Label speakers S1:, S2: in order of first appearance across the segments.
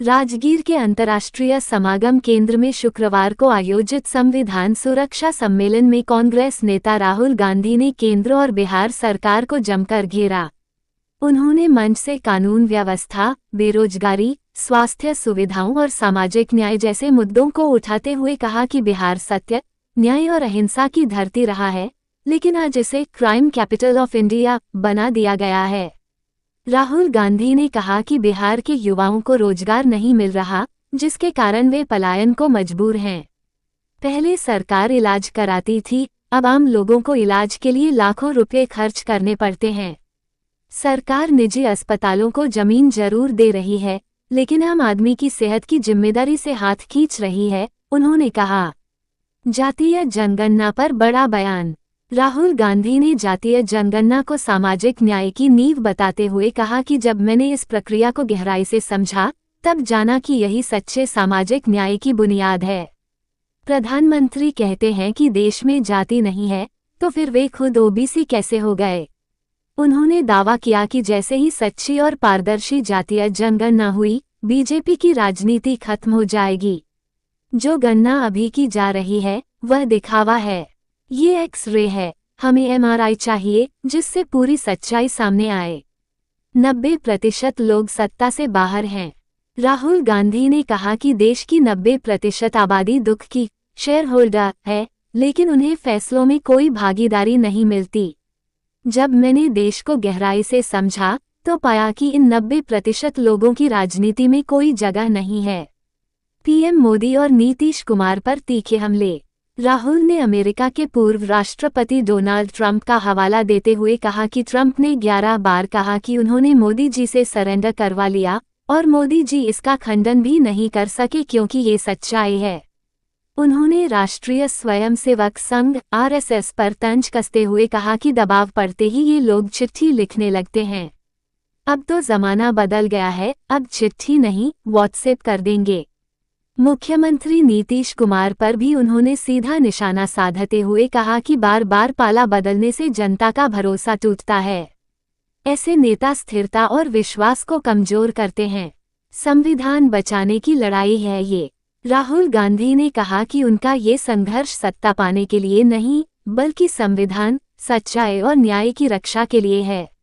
S1: राजगीर के अंतर्राष्ट्रीय समागम केंद्र में शुक्रवार को आयोजित संविधान सुरक्षा सम्मेलन में कांग्रेस नेता राहुल गांधी ने केंद्र और बिहार सरकार को जमकर घेरा। उन्होंने मंच से कानून व्यवस्था, बेरोजगारी, स्वास्थ्य सुविधाओं और सामाजिक न्याय जैसे मुद्दों को उठाते हुए कहा कि बिहार सत्य, न्याय और अहिंसा की धरती रहा है, लेकिन आज इसे क्राइम कैपिटल ऑफ इंडिया बना दिया गया है। राहुल गांधी ने कहा कि बिहार के युवाओं को रोजगार नहीं मिल रहा, जिसके कारण वे पलायन को मजबूर हैं। पहले सरकार इलाज कराती थी, अब आम लोगों को इलाज के लिए लाखों रुपए खर्च करने पड़ते हैं। सरकार निजी अस्पतालों को जमीन जरूर दे रही है, लेकिन आम आदमी की सेहत की जिम्मेदारी से हाथ खींच रही है, उन्होंने कहा। जातीय जनगणना पर बड़ा बयान। राहुल गांधी ने जातीय जनगणना को सामाजिक न्याय की नींव बताते हुए कहा कि जब मैंने इस प्रक्रिया को गहराई से समझा, तब जाना कि यही सच्चे सामाजिक न्याय की बुनियाद है। प्रधानमंत्री कहते हैं कि देश में जाति नहीं है, तो फिर वे खुद ओबीसी कैसे हो गए? उन्होंने दावा किया कि जैसे ही सच्ची और पारदर्शी जातीय जनगणना हुई, बीजेपी की राजनीति खत्म हो जाएगी। जो गणना अभी की जा रही है, वह दिखावा है। ये एक्स-रे है, हमें एमआरआई चाहिए, जिससे पूरी सच्चाई सामने आए। 90% लोग सत्ता से बाहर हैं। राहुल गांधी ने कहा कि देश की 90% आबादी दुख की शेयर होल्डर है, लेकिन उन्हें फैसलों में कोई भागीदारी नहीं मिलती। जब मैंने देश को गहराई से समझा, तो पाया कि इन 90% लोगों की राजनीति में कोई जगह नहीं है। पीएम मोदी और नीतीश कुमार पर तीखे हमले। राहुल ने अमेरिका के पूर्व राष्ट्रपति डोनाल्ड ट्रंप का हवाला देते हुए कहा कि ट्रंप ने 11 बार कहा कि उन्होंने मोदी जी से सरेंडर करवा लिया, और मोदी जी इसका खंडन भी नहीं कर सके क्योंकि ये सच्चाई है। उन्होंने राष्ट्रीय स्वयंसेवक संघ (आरएसएस) पर तंज कसते हुए कहा कि दबाव पड़ते ही ये लोग चिट्ठी लिखने लगते हैं। अब तो जमाना बदल गया है, अब चिट्ठी नहीं, व्हाट्सएप कर देंगे। मुख्यमंत्री नीतीश कुमार पर भी उन्होंने सीधा निशाना साधते हुए कहा कि बार बार पाला बदलने से जनता का भरोसा टूटता है। ऐसे नेता स्थिरता और विश्वास को कमजोर करते हैं। संविधान बचाने की लड़ाई है ये। राहुल गांधी ने कहा कि उनका ये संघर्ष सत्ता पाने के लिए नहीं, बल्कि संविधान, सच्चाई और न्याय की रक्षा के लिए है।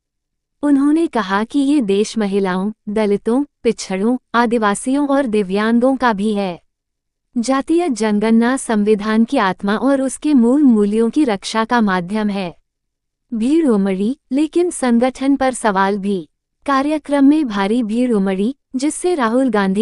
S1: उन्होंने कहा कि ये देश महिलाओं, दलितों, पिछड़ों, आदिवासियों और दिव्यांगों का भी है। जातीय जनगणना संविधान की आत्मा और उसके मूल मूल्यों की रक्षा का माध्यम है। भीड़ उमड़ी, लेकिन संगठन पर सवाल भी। कार्यक्रम में भारी भीड़ उमड़ी, जिससे राहुल गांधी